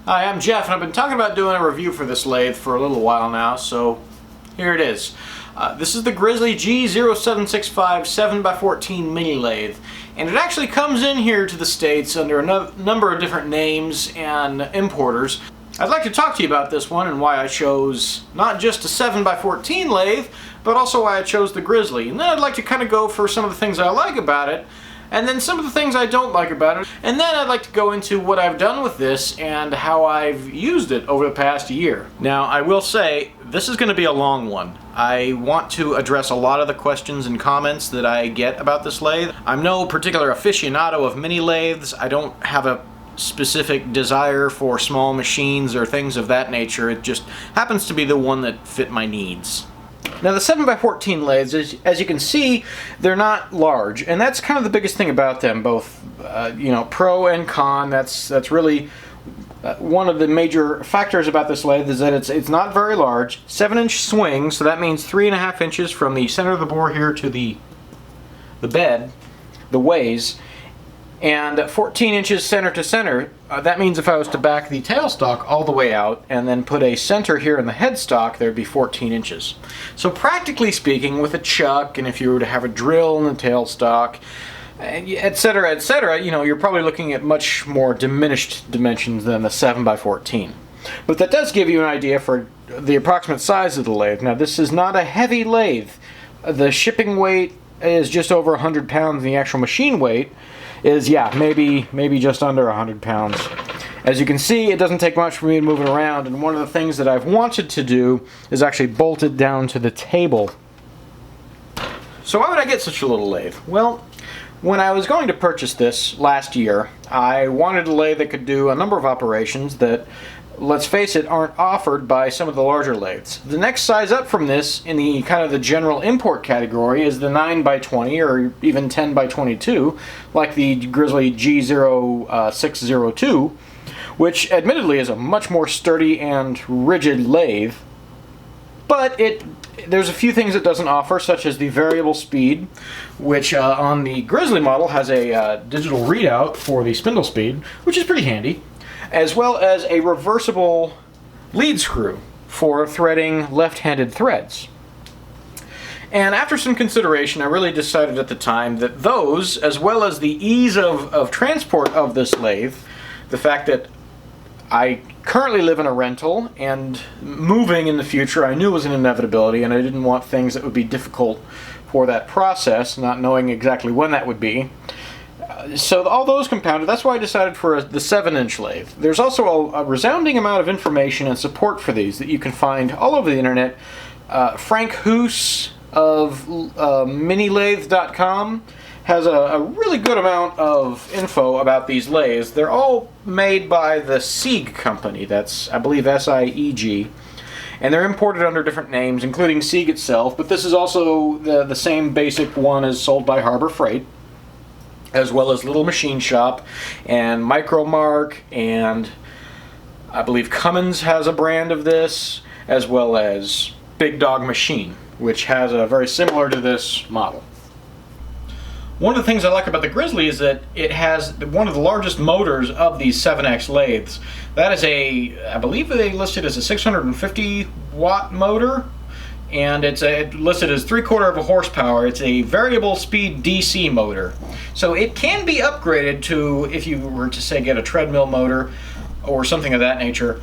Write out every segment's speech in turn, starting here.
Hi, I'm Jeff, and I've been talking about doing a review for this lathe for a little while now, so here it is. This is the Grizzly G0765 7x14 mini lathe, and it actually comes in here to the States under a number of different names and importers. I'd like to talk to you about this one and why I chose not just a 7x14 lathe, but also why I chose the Grizzly. And then I'd like to kind of go for some of the things I like about it, and then some of the things I don't like about it, and then I'd like to go into what I've done with this and how I've used it over the past year. Now, I will say, this is going to be a long one. I want to address a lot of the questions and comments that I get about this lathe. I'm no particular aficionado of mini lathes. I don't have a specific desire for small machines or things of that nature. It just happens to be the one that fit my needs. Now the 7x14 lathes, as you can see, they're not large, and that's kind of the biggest thing about them, both pro and con. That's really one of the major factors about this lathe is that it's not very large. 7-inch swing, so that means 3.5 inches from the center of the bore here to the bed, the ways, and 14 inches center to center. That means if I was to back the tailstock all the way out and then put a center here in the headstock, there'd be 14 inches. So practically speaking, with a chuck, and if you were to have a drill in the tailstock, etc., etc., you're probably looking at much more diminished dimensions than the 7x14. But that does give you an idea for the approximate size of the lathe. Now, this is not a heavy lathe. The shipping weight is just over 100 pounds, and the actual machine weight is, maybe just under 100 pounds. As you can see, it doesn't take much for me to move it around, and one of the things that I've wanted to do is actually bolt it down to the table. So why would I get such a little lathe? Well, when I was going to purchase this last year, I wanted a lathe that could do a number of operations that, let's face it, aren't offered by some of the larger lathes. The next size up from this in the kind of the general import category is the 9x20 or even 10x22, like the Grizzly G0662, which admittedly is a much more sturdy and rigid lathe, but there's a few things it doesn't offer, such as the variable speed, which on the Grizzly model has a digital readout for the spindle speed, which is pretty handy, as well as a reversible lead screw for threading left-handed threads. And after some consideration, I really decided at the time that those, as well as the ease of transport of this lathe, the fact that I currently live in a rental and moving in the future I knew was an inevitability, and I didn't want things that would be difficult for that process, not knowing exactly when that would be. So all those compounded, that's why I decided for the 7-inch lathe. There's also a resounding amount of information and support for these that you can find all over the internet. Frank Hoos of minilathe.com has a really good amount of info about these lathes. They're all made by the Sieg company. That's, I believe, S-I-E-G. And they're imported under different names, including Sieg itself, but this is also the same basic one as sold by Harbor Freight, as well as Little Machine Shop and Micromark, and I believe Cummins has a brand of this, as well as Big Dog Machine, which has a very similar to this model. One of the things I like about the Grizzly is that it has one of the largest motors of these 7X lathes. That is I believe they listed as a 650 watt motor, and it's listed as 3/4 of a horsepower. It's a variable speed DC motor. So it can be upgraded to, if you were to say get a treadmill motor or something of that nature,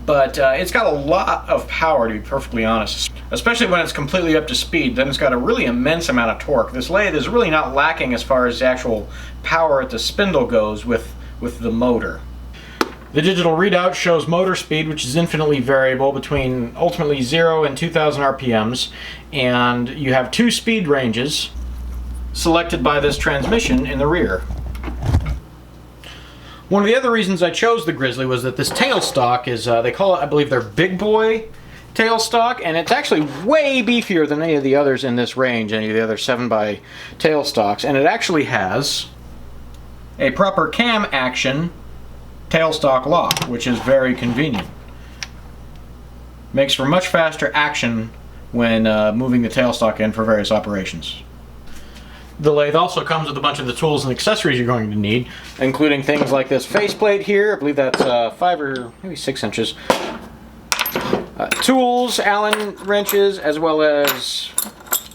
but it's got a lot of power, to be perfectly honest. Especially when it's completely up to speed, then it's got a really immense amount of torque. This lathe is really not lacking as far as the actual power at the spindle goes with the motor. The digital readout shows motor speed, which is infinitely variable between ultimately 0 and 2000 RPMs, and you have 2 speed ranges selected by this transmission in the rear. One of the other reasons I chose the Grizzly was that this tailstock is, they call it, I believe, their big boy tailstock, and it's actually way beefier than any of the others in this range, any of the other 7x tailstocks, and it actually has a proper cam action tailstock lock, which is very convenient. Makes for much faster action when moving the tailstock in for various operations. The lathe also comes with a bunch of the tools and accessories you're going to need, including things like this faceplate here. I believe that's 5 or maybe 6 inches. Tools, Allen wrenches, as well as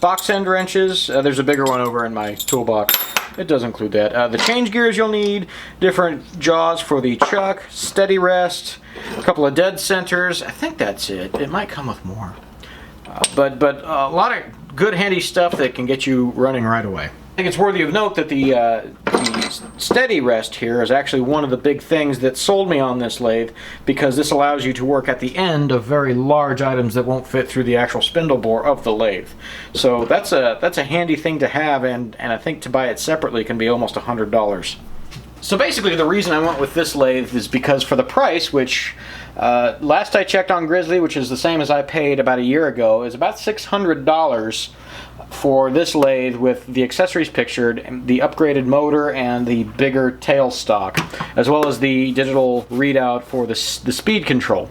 box end wrenches. There's a bigger one over in my toolbox. It does include that. The change gears you'll need, different jaws for the chuck, steady rest, a couple of dead centers. I think that's it. It might come with more. But a lot of good handy stuff that can get you running right away. I think it's worthy of note that the steady rest here is actually one of the big things that sold me on this lathe, because this allows you to work at the end of very large items that won't fit through the actual spindle bore of the lathe. So that's a handy thing to have, and I think to buy it separately can be almost $100. So basically the reason I went with this lathe is because for the price, which last I checked on Grizzly, which is the same as I paid about a year ago, is about $600 for this lathe with the accessories pictured, the upgraded motor and the bigger tail stock, as well as the digital readout for the speed control.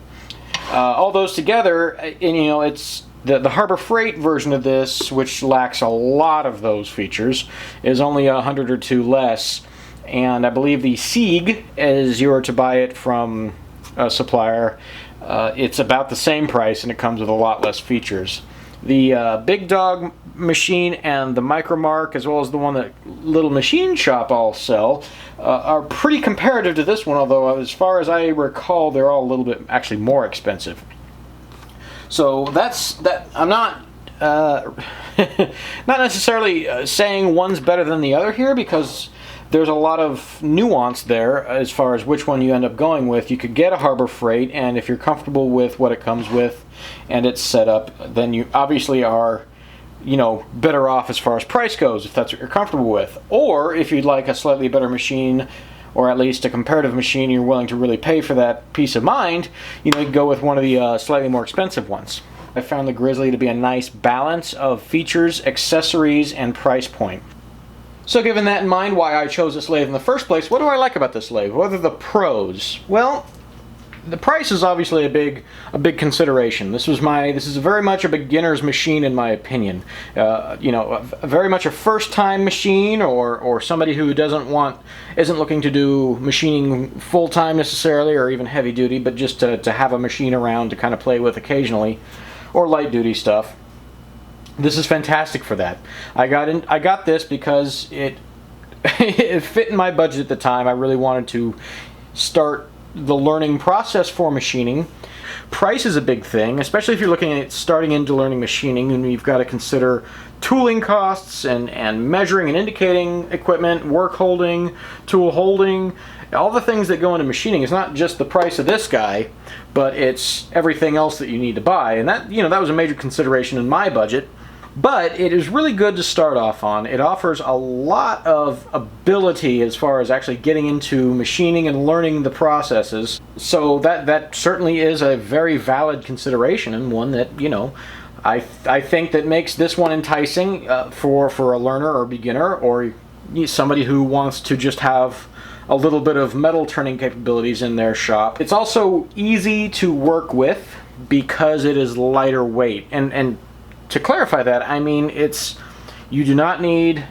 All those together, and you know, it's the Harbor Freight version of this, which lacks a lot of those features, is only $100 or $2 less. And I believe the Sieg, as you were to buy it from a supplier, it's about the same price and it comes with a lot less features. The Big Dog machine and the Micromark, as well as the one that Little Machine Shop all sell, are pretty comparative to this one, although as far as I recall, they're all a little bit actually more expensive. So that's that. I'm not not necessarily saying one's better than the other here, because there's a lot of nuance there as far as which one you end up going with. You could get a Harbor Freight, and if you're comfortable with what it comes with and its setup, then you obviously are, you know, better off as far as price goes, if that's what you're comfortable with. Or if you'd like a slightly better machine, or at least a comparative machine, you're willing to really pay for that peace of mind, you know, you can go with one of the slightly more expensive ones. I found the Grizzly to be a nice balance of features, accessories, and price point. So given that in mind, why I chose this lathe in the first place, what do I like about this lathe? What are the pros? Well, the price is obviously a big consideration. This is very much a beginner's machine in my opinion. You know, very much a first-time machine, or somebody who isn't looking to do machining full-time necessarily, or even heavy duty, but just to have a machine around to kind of play with occasionally, or light duty stuff. This is fantastic for that. I got this because it fit in my budget at the time. I really wanted to start the learning process for machining. Price is a big thing, especially if you're looking at starting into learning machining, and you've got to consider tooling costs and measuring and indicating equipment, work holding, tool holding, all the things that go into machining. It's not just the price of this guy, but it's everything else that you need to buy, and that, you know, that was a major consideration in my budget. But it is really good to start off on. It offers a lot of ability as far as actually getting into machining and learning the processes. So that certainly is a very valid consideration, and one that, you know, I think that makes this one enticing for a learner or beginner, or somebody who wants to just have a little bit of metal turning capabilities in their shop. It's also easy to work with because it is lighter weight, and to clarify that, I mean, you do not need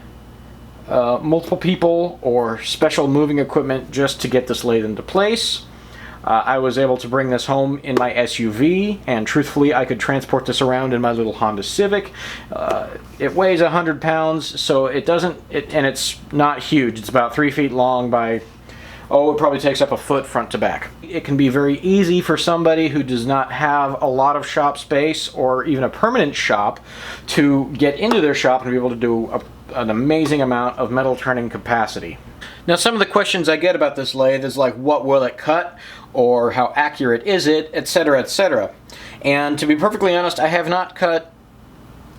multiple people or special moving equipment just to get this lathe into place. I was able to bring this home in my SUV, and truthfully, I could transport this around in my little Honda Civic. It weighs 100 pounds, so and it's not huge. It's about 3 feet long by, it probably takes up a foot front to back. It can be very easy for somebody who does not have a lot of shop space or even a permanent shop to get into their shop and be able to do an amazing amount of metal turning capacity. Now, some of the questions I get about this lathe is like, what will it cut, or how accurate is it, etc., etc. And to be perfectly honest, I have not cut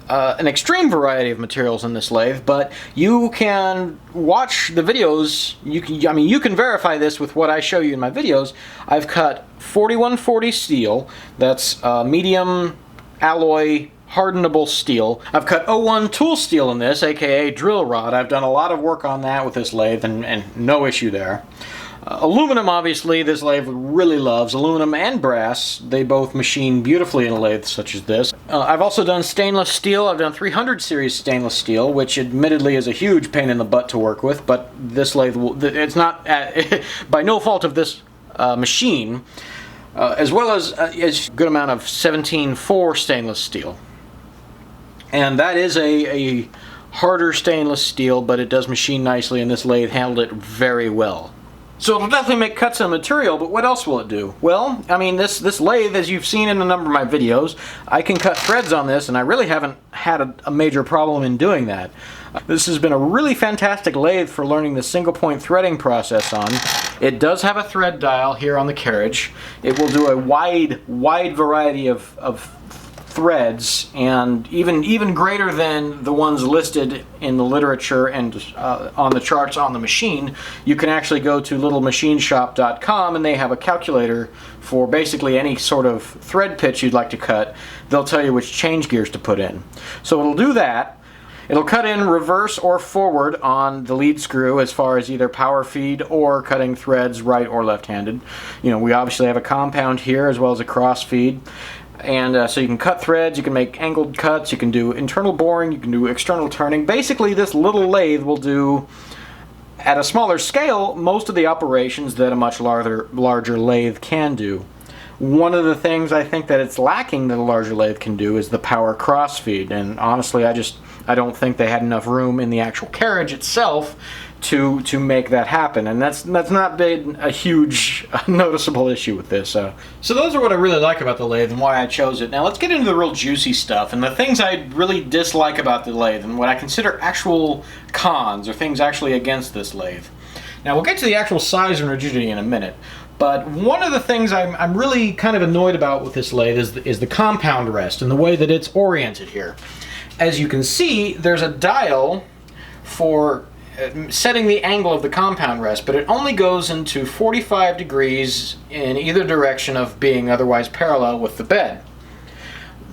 an extreme variety of materials in this lathe, but you can watch the videos. You can verify this with what I show you in my videos. I've cut 4140 steel. That's medium alloy hardenable steel. I've cut 01 tool steel in this, aka drill rod. I've done a lot of work on that with this lathe, and no issue there. Aluminum, obviously, this lathe really loves. Aluminum and brass, they both machine beautifully in a lathe such as this. I've also done stainless steel. I've done 300 series stainless steel, which admittedly is a huge pain in the butt to work with, but this lathe, it's not by no fault of this machine, as well as a good amount of 17-4 stainless steel. And that is a harder stainless steel, but it does machine nicely, and this lathe handled it very well. So it'll definitely make cuts in material, but what else will it do? Well, I mean, this lathe, as you've seen in a number of my videos, I can cut threads on this, and I really haven't had a major problem in doing that. This has been a really fantastic lathe for learning the single point threading process on. It does have a thread dial here on the carriage. It will do a wide variety of threads, and even greater than the ones listed in the literature and on the charts on the machine. You can actually go to littlemachineshop.com, and they have a calculator for basically any sort of thread pitch you'd like to cut. They'll tell you which change gears to put in. So it'll do that. It'll cut in reverse or forward on the lead screw as far as either power feed or cutting threads right or left-handed. You know, we obviously have a compound here as well as a cross feed. And so you can cut threads, you can make angled cuts, you can do internal boring, you can do external turning. Basically, this little lathe will do, at a smaller scale, most of the operations that a much larger lathe can do. One of the things I think that it's lacking that a larger lathe can do is the power cross feed. And honestly, I don't think they had enough room in the actual carriage itself to make that happen, and that's not been a huge noticeable issue with this. So those are what I really like about the lathe and why I chose it. Now let's get into the real juicy stuff and the things I really dislike about the lathe and what I consider actual cons or things actually against this lathe. Now we'll get to the actual size and rigidity in a minute, but one of the things I'm really kind of annoyed about with this lathe is the compound rest and the way that it's oriented here. As you can see, there's a dial for setting the angle of the compound rest, but it only goes into 45 degrees in either direction of being otherwise parallel with the bed.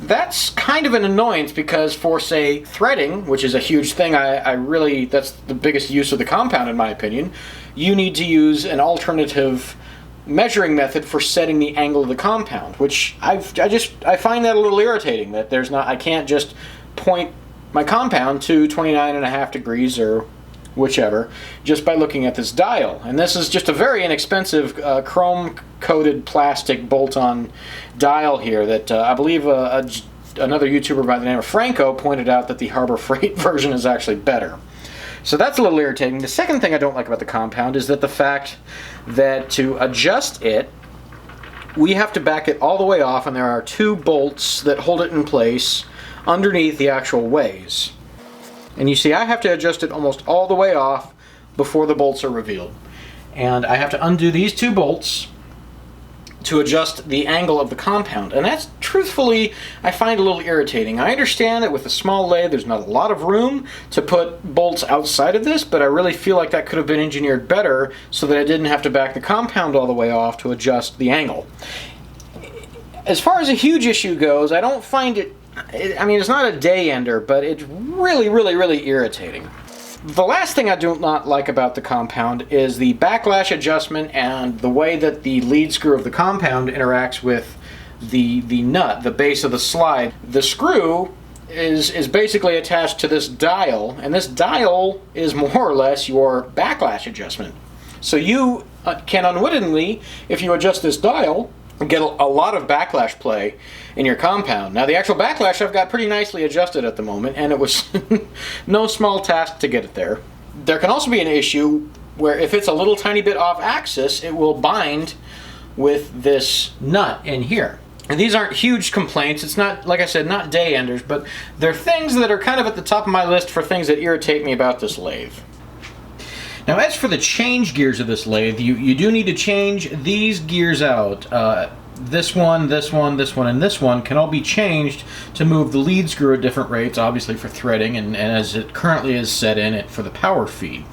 That's kind of an annoyance because for, say, threading, which is a huge thing, that's the biggest use of the compound in my opinion, you need to use an alternative measuring method for setting the angle of the compound, which I find that a little irritating, that I can't just point my compound to 29.5 degrees or whichever, just by looking at this dial. And this is just a very inexpensive chrome-coated plastic bolt-on dial here that I believe another YouTuber by the name of Franco pointed out that the Harbor Freight version is actually better. So that's a little irritating. The second thing I don't like about the compound is that the fact that to adjust it, we have to back it all the way off, and there are two bolts that hold it in place underneath the actual ways. And you see, I have to adjust it almost all the way off before the bolts are revealed. And I have to undo these two bolts to adjust the angle of the compound. And that's, truthfully, I find a little irritating. I understand that with a small lathe, there's not a lot of room to put bolts outside of this, but I really feel like that could have been engineered better so that I didn't have to back the compound all the way off to adjust the angle. As far as a huge issue goes, I don't find it, I mean, it's not a day ender, but it's really irritating. The last thing I do not like about the compound is the backlash adjustment and the way that the lead screw of the compound interacts with the nut, the base of the slide. The screw is basically attached to this dial, and this dial is more or less your backlash adjustment. So you can unwittingly, if you adjust this dial, get a lot of backlash play in your compound. Now the actual backlash I've got pretty nicely adjusted at the moment, and it was no small task to get it there. There can also be an issue where if it's a little tiny bit off axis, it will bind with this nut in here. And these aren't huge complaints. It's not, like I said, not day enders, but they're things that are kind of at the top of my list for things that irritate me about this lathe. Now as for the change gears of this lathe, you do need to change these gears out. This one, and this one can all be changed to move the lead screw at different rates, obviously for threading, and as it currently is set in it for the power feed.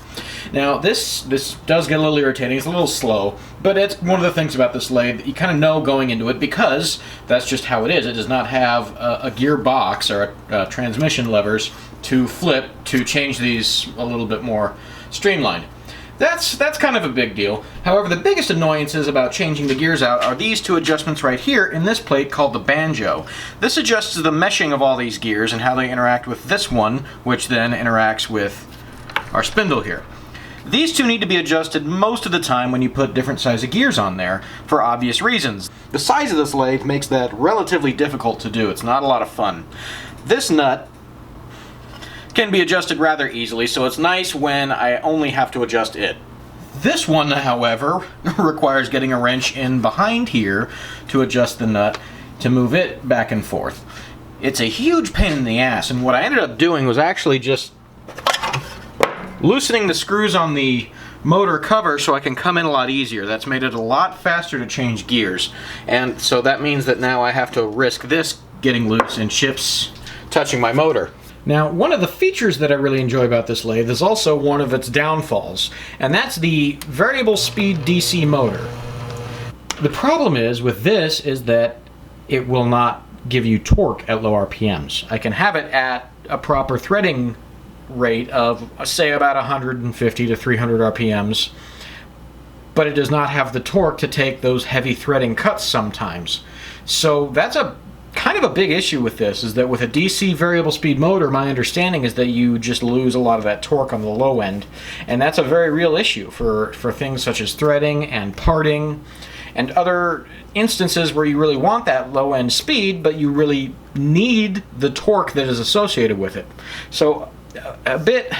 Now this does get a little irritating, it's a little slow, but it's one of the things about this lathe that you kind of know going into it because that's just how it is. It does not have a gearbox or a transmission levers to flip to change these a little bit more streamlined. That's kind of a big deal. However, the biggest annoyances about changing the gears out are these two adjustments right here in this plate called the banjo. This adjusts the meshing of all these gears and how they interact with this one, which then interacts with our spindle here. These two need to be adjusted most of the time when you put different size of gears on there for obvious reasons. The size of this lathe makes that relatively difficult to do. It's not a lot of fun. This nut can be adjusted rather easily, so it's nice when I only have to adjust it. This one, however, requires getting a wrench in behind here to adjust the nut to move it back and forth. It's a huge pain in the ass, and what I ended up doing was actually just loosening the screws on the motor cover so I can come in a lot easier. That's made it a lot faster to change gears, and so that means that now I have to risk this getting loose and chips touching my motor. Now, one of the features that I really enjoy about this lathe is also one of its downfalls, and that's the variable speed DC motor. The problem is with this is that it will not give you torque at low RPMs. I can have it at a proper threading rate of, say, about 150 to 300 RPMs, but it does not have the torque to take those heavy threading cuts sometimes. So that's a kind of a big issue with this, is that with a DC variable speed motor, my understanding is that you just lose a lot of that torque on the low end, and that's a very real issue for things such as threading and parting and other instances where you really want that low end speed, but you really need the torque that is associated with it. So a bit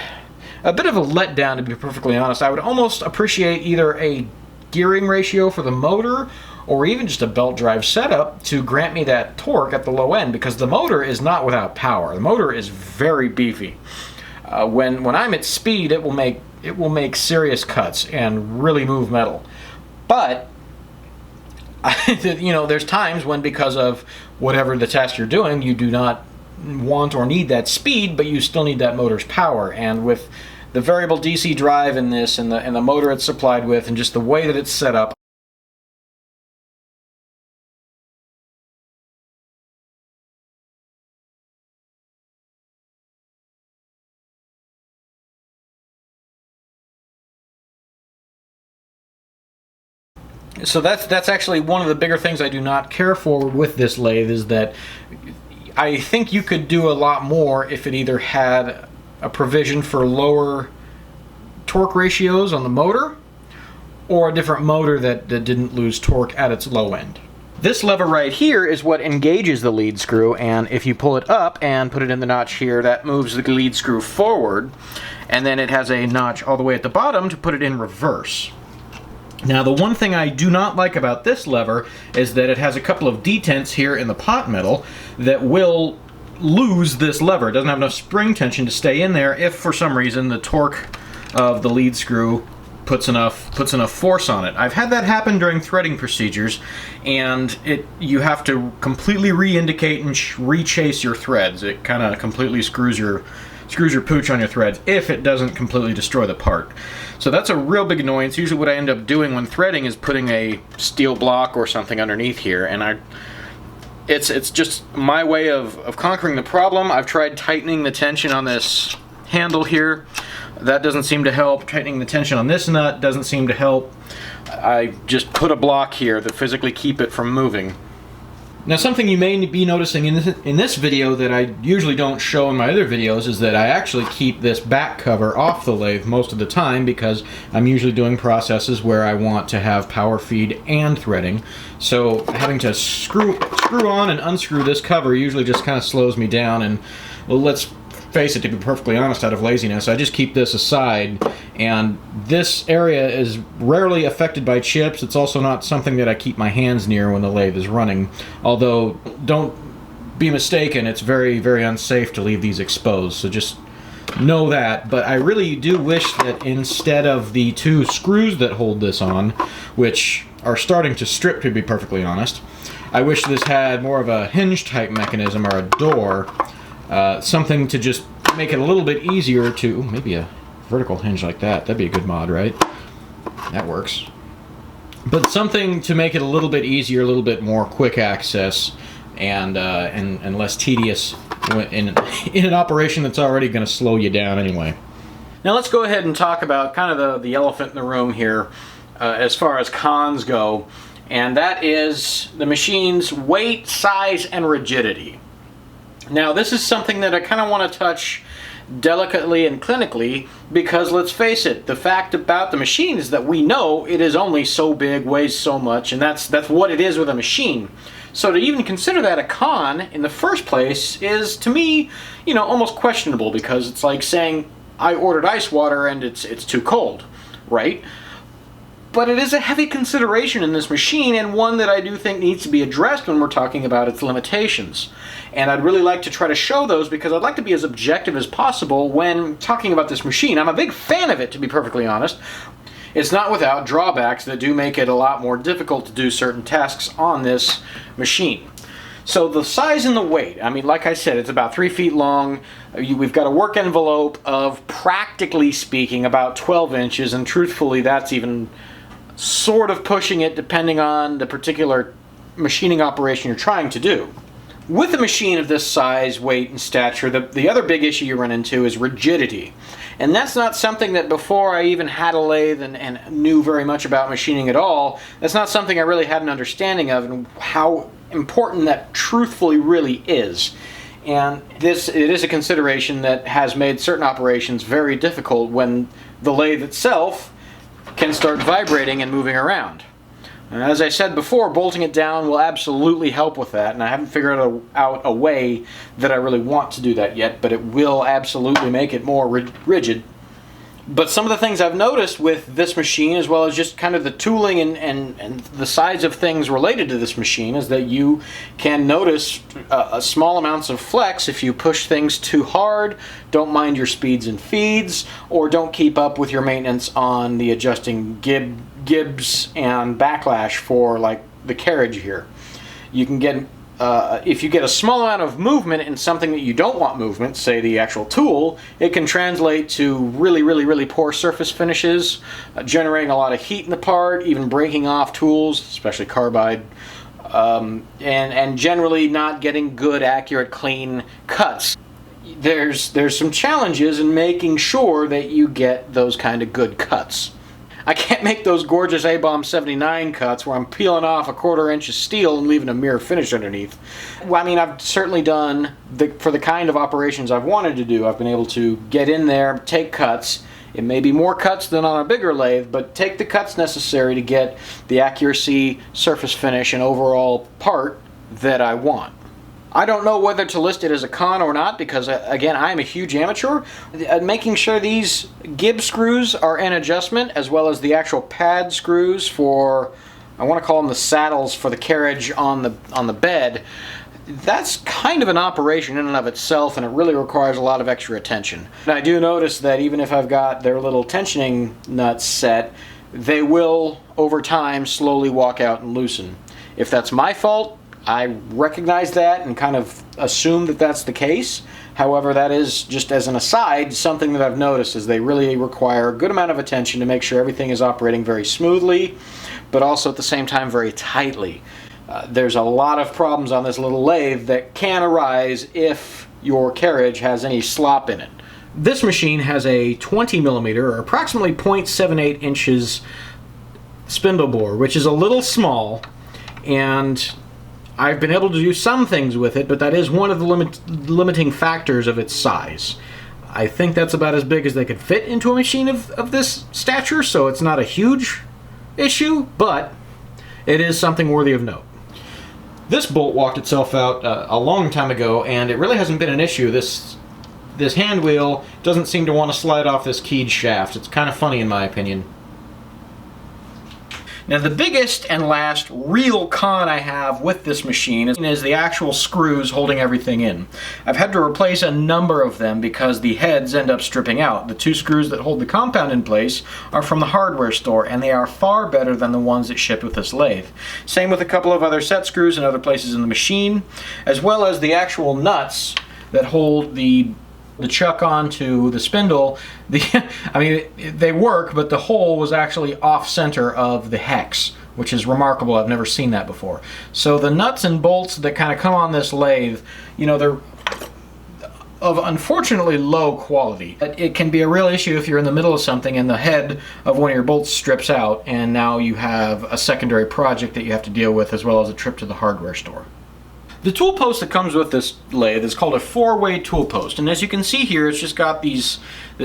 of a letdown, to be perfectly honest. I would almost appreciate either a gearing ratio for the motor or even just a belt drive setup to grant me that torque at the low end, because the motor is not without power. The motor is very beefy. When I'm at speed, it will make serious cuts and really move metal. But you know, there's times when, because of whatever the test you're doing, you do not want or need that speed, but you still need that motor's power. And with the variable DC drive in this, and the motor it's supplied with, and just the way that it's set up, so that's actually one of the bigger things I do not care for with this lathe, is that I think you could do a lot more if it either had a provision for lower torque ratios on the motor, or a different motor that didn't lose torque at its low end. This lever right here is what engages the lead screw, and if you pull it up and put it in the notch here, that moves the lead screw forward, and then it has a notch all the way at the bottom to put it in reverse. Now, the one thing I do not like about this lever is that it has a couple of detents here in the pot metal that will lose this lever. It doesn't have enough spring tension to stay in there if for some reason the torque of the lead screw puts enough force on it. I've had that happen during threading procedures, and you have to completely re-indicate and re-chase your threads. It kind of completely screws your pooch on your threads if it doesn't completely destroy the part. So that's a real big annoyance. Usually what I end up doing when threading is putting a steel block or something underneath here, and it's just my way of conquering the problem. I've tried tightening the tension on this handle here. That doesn't seem to help. Tightening the tension on this nut doesn't seem to help. I just put a block here that physically keep it from moving. Now, something you may be noticing in this video that I usually don't show in my other videos is that I actually keep this back cover off the lathe most of the time, because I'm usually doing processes where I want to have power feed and threading. So having to screw on and unscrew this cover usually just kind of slows me down, and, well, let's face it, to be perfectly honest, out of laziness, I just keep this aside, and this area is rarely affected by chips. It's also not something that I keep my hands near when the lathe is running, although don't be mistaken, it's very, very unsafe to leave these exposed, so just know that. But I really do wish that instead of the two screws that hold this on, which are starting to strip, to be perfectly honest, I wish this had more of a hinge type mechanism or a door. Something to just make it a little bit easier to, maybe a vertical hinge like that. That'd be a good mod, right? That works. But something to make it a little bit easier, a little bit more quick access, and less tedious in an operation that's already going to slow you down anyway. Now let's go ahead and talk about kind of the elephant in the room here as far as cons go, and that is the machine's weight, size, and rigidity. Now this is something that I kind of want to touch delicately and clinically, because let's face it, the fact about the machine is that we know it is only so big, weighs so much, and that's what it is with a machine. So to even consider that a con in the first place is, to me, you know, almost questionable, because it's like saying I ordered ice water and it's too cold, right? But it is a heavy consideration in this machine, and one that I do think needs to be addressed when we're talking about its limitations. And I'd really like to try to show those, because I'd like to be as objective as possible when talking about this machine. I'm a big fan of it, to be perfectly honest. It's not without drawbacks that do make it a lot more difficult to do certain tasks on this machine. So the size and the weight, I mean, like I said, it's about 3 feet long. We've got a work envelope of, practically speaking, about 12 inches, and truthfully that's even sort of pushing it depending on the particular machining operation you're trying to do. With a machine of this size, weight, and stature, the other big issue you run into is rigidity. And that's not something that, before I even had a lathe and knew very much about machining at all, that's not something I really had an understanding of, and how important that truthfully really is. And it is a consideration that has made certain operations very difficult when the lathe itself can start vibrating and moving around. And as I said before, bolting it down will absolutely help with that, and I haven't figured out a way that I really want to do that yet, but it will absolutely make it more rigid. But some of the things I've noticed with this machine, as well as just kind of the tooling and the size of things related to this machine, is that you can notice small amounts of flex if you push things too hard, don't mind your speeds and feeds, or don't keep up with your maintenance on the adjusting gibs and backlash for, like, the carriage here. You can get if you get a small amount of movement in something that you don't want movement, say the actual tool, it can translate to really poor surface finishes, generating a lot of heat in the part, even breaking off tools, especially carbide, and generally not getting good, accurate, clean cuts. There's some challenges in making sure that you get those kind of good cuts. I can't make those gorgeous A-Bomb 79 cuts where I'm peeling off a 1/4 inch of steel and leaving a mirror finish underneath. Well, I mean, I've certainly done, for the kind of operations I've wanted to do, I've been able to get in there, take cuts. It may be more cuts than on a bigger lathe, but take the cuts necessary to get the accuracy, surface finish, and overall part that I want. I don't know whether to list it as a con or not, because again, I am a huge amateur. Making sure these gib screws are in adjustment, as well as the actual pad screws for, I want to call them the saddles for the carriage on the bed, that's kind of an operation in and of itself, and it really requires a lot of extra attention. And I do notice that even if I've got their little tensioning nuts set, they will, over time, slowly walk out and loosen. If that's my fault, I recognize that and kind of assume that that's the case. However, that is, just as an aside, something that I've noticed, is they really require a good amount of attention to make sure everything is operating very smoothly, but also at the same time very tightly. There's a lot of problems on this little lathe that can arise if your carriage has any slop in it. This machine has a 20mm, or approximately 0.78 inches spindle bore, which is a little small, and I've been able to do some things with it, but that is one of the limiting factors of its size. I think that's about as big as they could fit into a machine of this stature, so it's not a huge issue, but it is something worthy of note. This bolt walked itself out a long time ago, and it really hasn't been an issue. This hand wheel doesn't seem to want to slide off this keyed shaft. It's kind of funny in my opinion. Now the biggest and last real con I have with this machine is the actual screws holding everything in. I've had to replace a number of them because the heads end up stripping out. The 2 screws that hold the compound in place are from the hardware store, and they are far better than the ones that ship with this lathe. Same with a couple of other set screws in other places in the machine, as well as the actual nuts that hold the the chuck onto the spindle, I mean, they work, but the hole was actually off center of the hex, which is remarkable. I've never seen that before. So the nuts and bolts that kind of come on this lathe, you know, they're of unfortunately low quality. It can be a real issue if you're in the middle of something and the head of one of your bolts strips out, and now you have a secondary project that you have to deal with, as well as a trip to the hardware store. The tool post that comes with this lathe is called a 4-way tool post, and as you can see here, it's just got this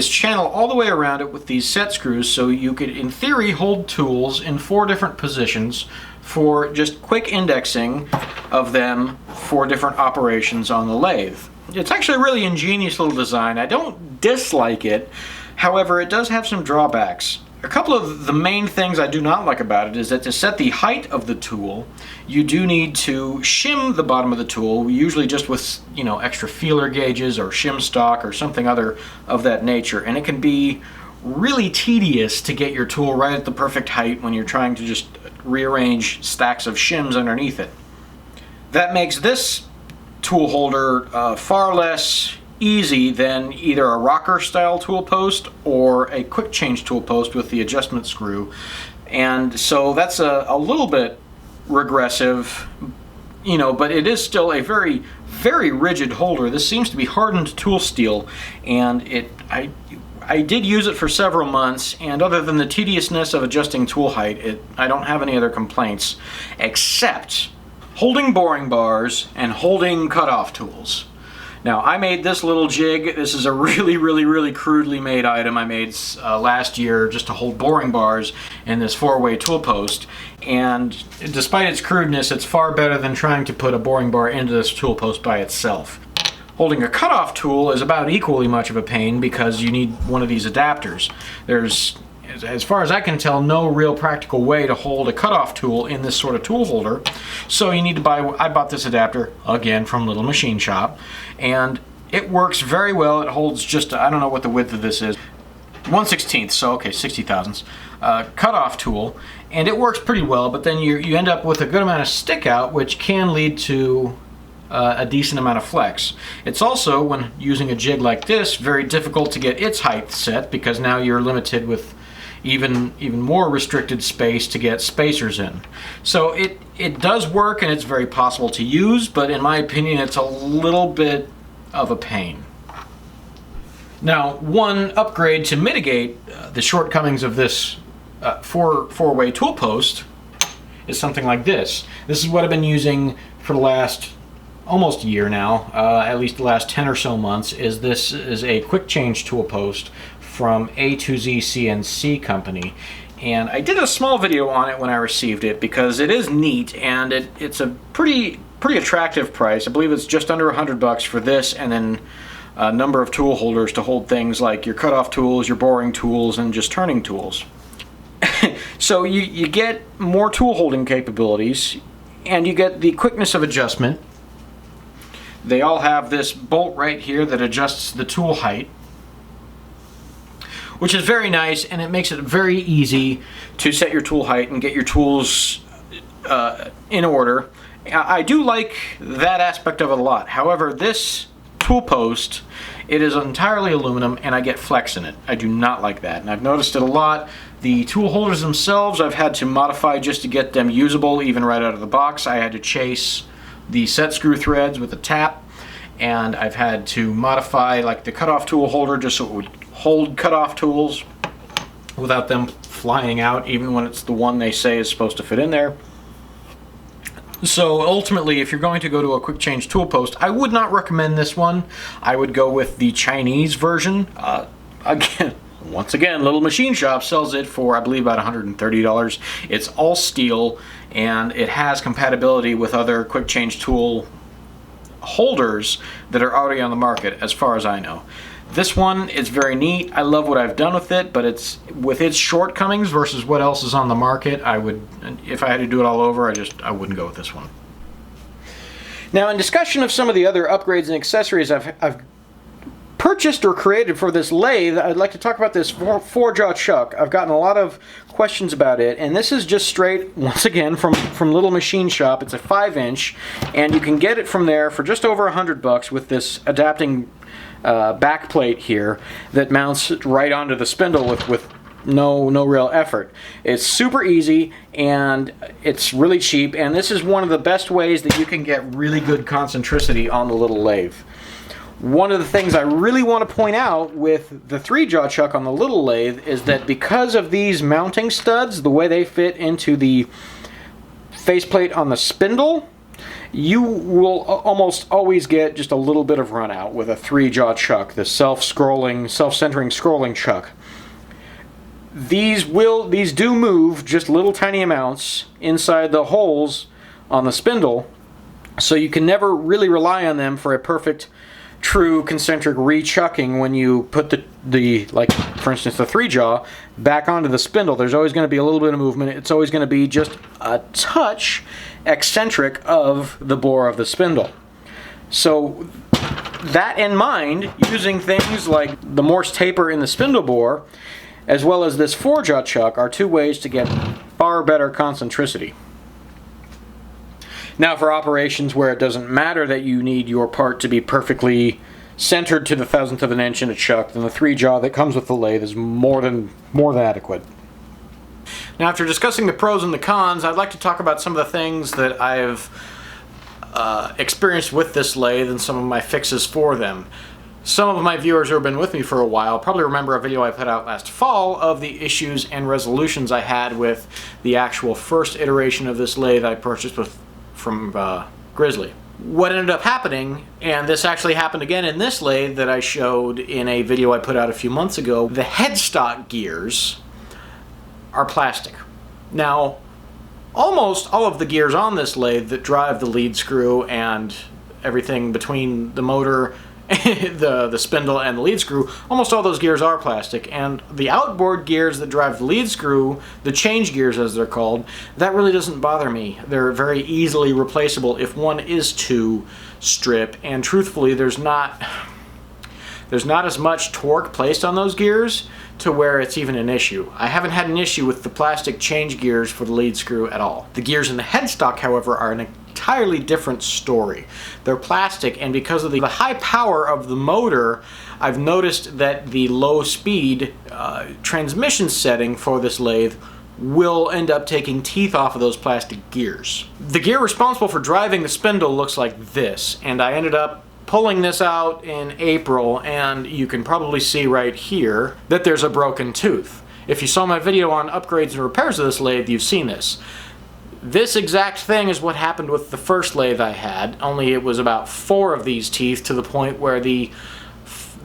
channel all the way around it with these set screws, so you could in theory hold tools in 4 different positions for just quick indexing of them for different operations on the lathe. It's actually a really ingenious little design. I don't dislike it, however it does have some drawbacks. A couple of the main things I do not like about it is that to set the height of the tool, you do need to shim the bottom of the tool, usually just with, you know, extra feeler gauges or shim stock or something other of that nature, and it can be really tedious to get your tool right at the perfect height when you're trying to just rearrange stacks of shims underneath it. That makes this tool holder far less easy than either a rocker style tool post or a quick change tool post with the adjustment screw, and so that's a little bit regressive, you know, but it is still a very, very rigid holder. This seems to be hardened tool steel, and I did use it for several months, and other than the tediousness of adjusting tool height, I don't have any other complaints except holding boring bars and holding cutoff tools. Now, I made this little jig. This is a really, really, really crudely made item I made last year just to hold boring bars in this 4-way tool post. And despite its crudeness, it's far better than trying to put a boring bar into this tool post by itself. Holding a cutoff tool is about equally much of a pain because you need one of these adapters. There's, as far as I can tell, no real practical way to hold a cutoff tool in this sort of tool holder. So you need to I bought this adapter, again, from Little Machine Shop, and it works very well. It holds just, I don't know what the width of this is, 1/16, so okay, 60 thousandths, cutoff tool, and it works pretty well, but then you end up with a good amount of stick out, which can lead to a decent amount of flex. It's also, when using a jig like this, very difficult to get its height set because now you're limited with even more restricted space to get spacers in. So it does work and it's very possible to use, but in my opinion it's a little bit of a pain. Now, one upgrade to mitigate the shortcomings of this 4-way tool post is something like this. This is what I've been using for the last almost a year now, at least the last 10 or so months. This is a quick change tool post from A2Z CNC company, and I did a small video on it when I received it because it is neat and it's a pretty attractive price. I believe it's just under $100 for this, and then a number of tool holders to hold things like your cutoff tools, your boring tools, and just turning tools. So you get more tool holding capabilities, and you get the quickness of adjustment. They all have this bolt right here that adjusts the tool height, which is very nice, and it makes it very easy to set your tool height and get your tools in order. I do like that aspect of it a lot. However, this tool post, it is entirely aluminum and I get flex in it. I do not like that, and I've noticed it a lot. The tool holders themselves I've had to modify just to get them usable, even right out of the box. I had to chase the set screw threads with a tap, and I've had to modify like the cutoff tool holder just so it would hold cutoff tools without them flying out, even when it's the one they say is supposed to fit in there. So ultimately, if you're going to go to a quick change tool post, I would not recommend this one. I would go with the Chinese version. Once again, Little Machine Shop sells it for, I believe, about $130. It's all steel, and it has compatibility with other quick change tool holders that are already on the market, as far as I know. This one is very neat. I love what I've done with it, but it's with its shortcomings versus what else is on the market. I would, if I had to do it all over, I wouldn't go with this one. Now, in discussion of some of the other upgrades and accessories I've purchased or created for this lathe, I'd like to talk about this 4-jaw chuck. I've gotten a lot of questions about it, and this is just straight, once again, from Little Machine Shop. It's a 5-inch, and you can get it from there for just over $100 with this adapting back plate here that mounts right onto the spindle with no real effort. It's super easy and it's really cheap, and this is one of the best ways that you can get really good concentricity on the little lathe. One of the things I really want to point out with the 3-jaw chuck on the little lathe is that because of these mounting studs, the way they fit into the faceplate on the spindle, you will almost always get just a little bit of run out with a 3-jaw chuck, the self-centering scrolling chuck. These do move just little tiny amounts inside the holes on the spindle, so you can never really rely on them for a perfect true concentric rechucking when you put the like for instance the 3-jaw back onto the spindle. There's always going to be a little bit of movement. It's always going to be just a touch eccentric of the bore of the spindle. So that in mind, using things like the Morse taper in the spindle bore as well as this 4-jaw chuck are two ways to get far better concentricity. Now for operations where it doesn't matter that you need your part to be perfectly centered to the 1,000th of an inch in a chuck, then the 3-jaw that comes with the lathe is more than adequate. Now after discussing the pros and the cons, I'd like to talk about some of the things that I've experienced with this lathe and some of my fixes for them. Some of my viewers who have been with me for a while probably remember a video I put out last fall of the issues and resolutions I had with the actual first iteration of this lathe I purchased from Grizzly. What ended up happening, and this actually happened again in this lathe that I showed in a video I put out a few months ago, the headstock gears are plastic. Now, almost all of the gears on this lathe that drive the lead screw and everything between the motor, the spindle and the lead screw, almost all those gears are plastic, and the outboard gears that drive the lead screw, the change gears as they're called, that really doesn't bother me. They're very easily replaceable if one is to strip, and truthfully there's not as much torque placed on those gears to where it's even an issue. I haven't had an issue with the plastic change gears for the lead screw at all. The gears in the headstock, however, are an entirely different story. They're plastic, and because of the high power of the motor, I've noticed that the low speed transmission setting for this lathe will end up taking teeth off of those plastic gears. The gear responsible for driving the spindle looks like this, and I ended up pulling this out in April, and you can probably see right here that there's a broken tooth. If you saw my video on upgrades and repairs of this lathe, you've seen this. This exact thing is what happened with the first lathe I had, only it was about 4 of these teeth to the point where the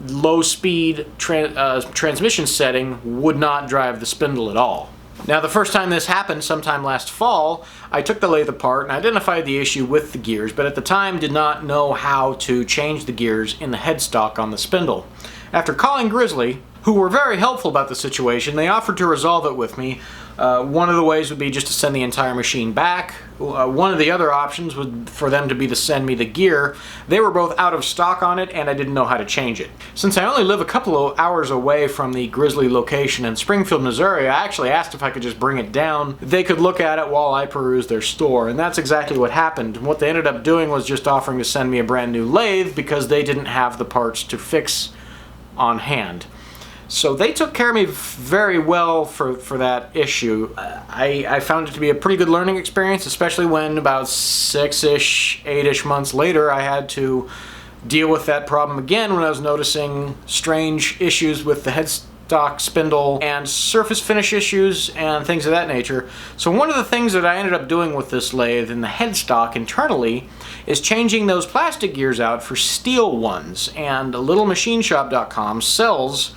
low speed transmission setting would not drive the spindle at all. Now the first time this happened, sometime last fall, I took the lathe apart and identified the issue with the gears, but at the time did not know how to change the gears in the headstock on the spindle. After calling Grizzly, who were very helpful about the situation, they offered to resolve it with me. One of the ways would be just to send the entire machine back. One of the other options would for them to send me the gear. They were both out of stock on it, and I didn't know how to change it. Since I only live a couple of hours away from the Grizzly location in Springfield, Missouri, I actually asked if I could just bring it down. They could look at it while I perused their store, and that's exactly what happened. And what they ended up doing was just offering to send me a brand new lathe because they didn't have the parts to fix on hand. So they took care of me very well for that issue. I found it to be a pretty good learning experience, especially when about 6-ish, 8-ish months later I had to deal with that problem again when I was noticing strange issues with the headstock spindle and surface finish issues and things of that nature. So one of the things that I ended up doing with this lathe in the headstock internally is changing those plastic gears out for steel ones, and littlemachineshop.com sells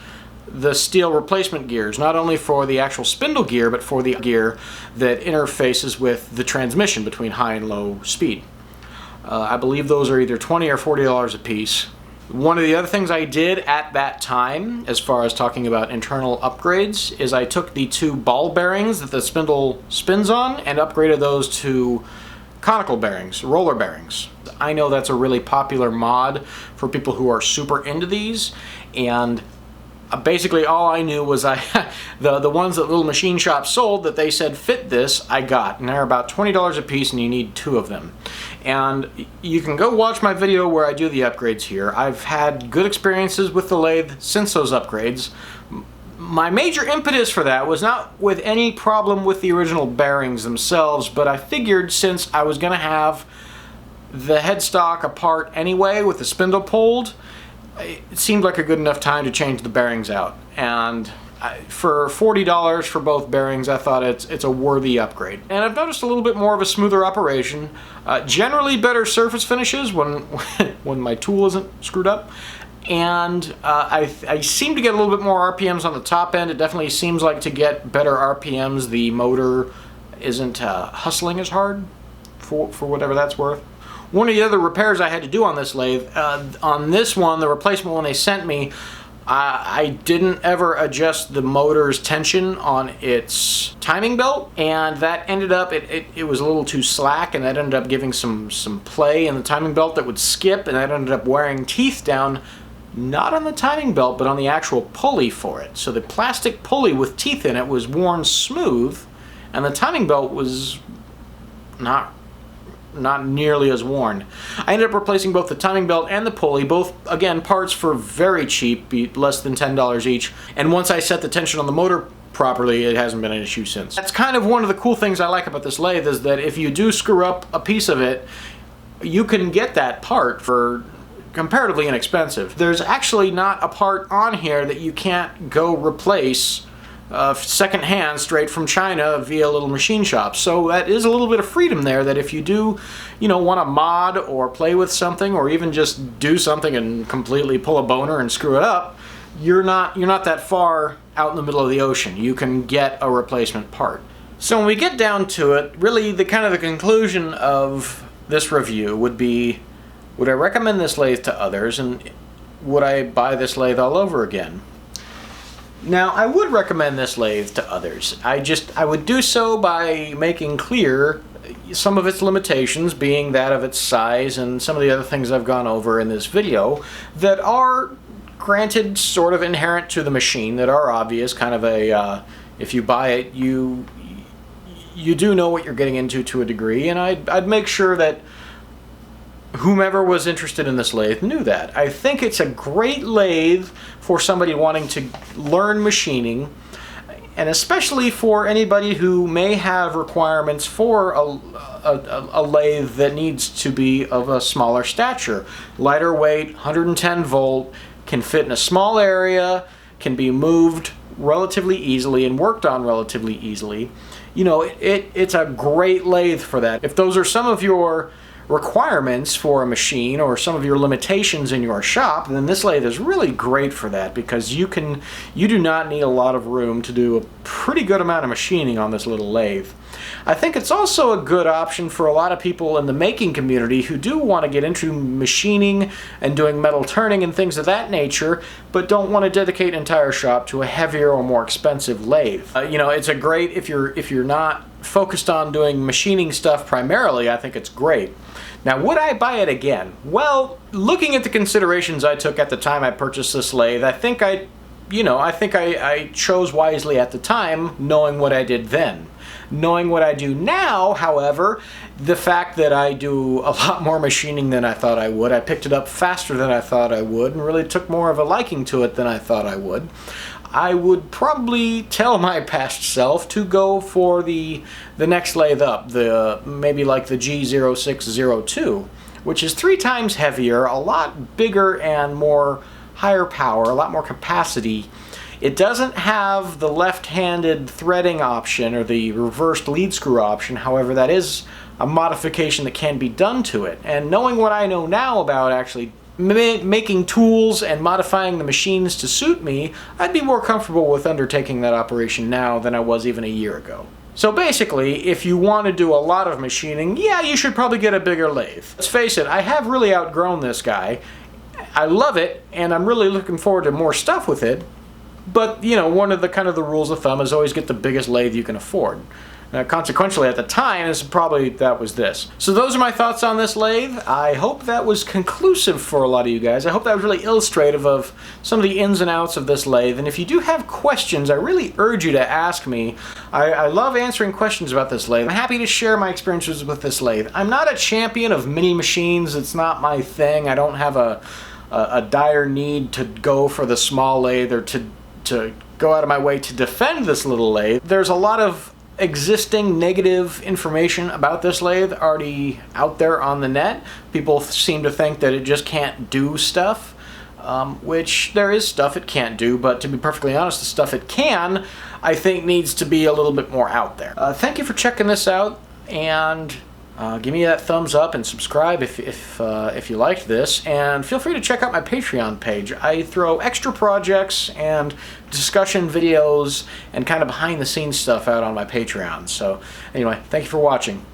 the steel replacement gears, not only for the actual spindle gear, but for the gear that interfaces with the transmission between high and low speed. I believe those are either $20 or $40 a piece. One of the other things I did at that time, as far as talking about internal upgrades, is I took the 2 ball bearings that the spindle spins on and upgraded those to conical bearings, roller bearings. I know that's a really popular mod for people who are super into these, and Basically all I knew was the ones that little machine shops sold that they said fit this, I got, and they're about $20 a piece, and you need 2 of them. And you can go watch my video where I do the upgrades here. I've had good experiences with the lathe since those upgrades. My major impetus for that was not with any problem with the original bearings themselves, but I figured since I was going to have the headstock apart anyway with the spindle pulled, it seemed like a good enough time to change the bearings out. And for $40 for both bearings, I thought it's a worthy upgrade. And I've noticed a little bit more of a smoother operation, generally better surface finishes when when my tool isn't screwed up, and I seem to get a little bit more RPMs on the top end. It definitely seems like to get better RPMs, the motor isn't hustling as hard, for whatever that's worth. One of the other repairs I had to do on this lathe, on this one, the replacement one they sent me, I didn't ever adjust the motor's tension on its timing belt, and that ended up, it was a little too slack, and that ended up giving some play in the timing belt that would skip, and that ended up wearing teeth down, not on the timing belt, but on the actual pulley for it. So the plastic pulley with teeth in it was worn smooth, and the timing belt was not nearly as worn. I ended up replacing both the timing belt and the pulley, both, again, parts for very cheap, less than $10 each, and once I set the tension on the motor properly, it hasn't been an issue since. That's kind of one of the cool things I like about this lathe, is that if you do screw up a piece of it, you can get that part for comparatively inexpensive. There's actually not a part on here that you can't go replace second-hand straight from China via little machine shops. So that is a little bit of freedom there, that if you do, you know, want to mod or play with something, or even just do something and completely pull a boner and screw it up, you're not that far out in the middle of the ocean. You can get a replacement part. So when we get down to it, really the conclusion of this review would be, would I recommend this lathe to others, and would I buy this lathe all over again? Now, I would recommend this lathe to others. I would do so by making clear some of its limitations, being that of its size and some of the other things I've gone over in this video that are, granted, sort of inherent to the machine, that are obvious, kind of a, if you buy it, you do know what you're getting into to a degree, and I'd make sure that whomever was interested in this lathe knew that. I think it's a great lathe for somebody wanting to learn machining, and especially for anybody who may have requirements for a lathe that needs to be of a smaller stature. Lighter weight, 110 volt, can fit in a small area, can be moved relatively easily and worked on relatively easily. You know, it's a great lathe for that. If those are some of your requirements for a machine, or some of your limitations in your shop, then this lathe is really great for that, because you do not need a lot of room to do a pretty good amount of machining on this little lathe. I think it's also a good option for a lot of people in the making community who do want to get into machining and doing metal turning and things of that nature, but don't want to dedicate an entire shop to a heavier or more expensive lathe. You know, it's a great, if you're not focused on doing machining stuff primarily, I think it's great. Now, would I buy it again? Well, looking at the considerations I took at the time I purchased this lathe, I think I chose wisely at the time, knowing what I did then. Knowing what I do now, however, the fact that I do a lot more machining than I thought I would, I picked it up faster than I thought I would, and really took more of a liking to it than I thought I would probably tell my past self to go for the next lathe up, maybe like the G0662, which is 3 times heavier, a lot bigger and more higher power, a lot more capacity. It doesn't have the left-handed threading option or the reversed lead screw option, however that is a modification that can be done to it. And knowing what I know now about actually making tools and modifying the machines to suit me, I'd be more comfortable with undertaking that operation now than I was even a year ago. So basically, if you want to do a lot of machining, yeah, you should probably get a bigger lathe. Let's face it, I have really outgrown this guy. I love it, and I'm really looking forward to more stuff with it, but, you know, one of the the rules of thumb is always get the biggest lathe you can afford. Consequentially, at the time, that was this. So those are my thoughts on this lathe. I hope that was conclusive for a lot of you guys. I hope that was really illustrative of some of the ins and outs of this lathe. And if you do have questions, I really urge you to ask me. I love answering questions about this lathe. I'm happy to share my experiences with this lathe. I'm not a champion of mini machines. It's not my thing. I don't have a dire need to go for the small lathe or to go out of my way to defend this little lathe. There's a lot of existing negative information about this lathe already out there on the net. People seem to think that it just can't do stuff, which there is stuff it can't do, but to be perfectly honest, the stuff it can, I think needs to be a little bit more out there. Thank you for checking this out, and give me that thumbs up and subscribe if you liked this, and feel free to check out my Patreon page. I throw extra projects and discussion videos and kind of behind the scenes stuff out on my Patreon. So anyway, thank you for watching.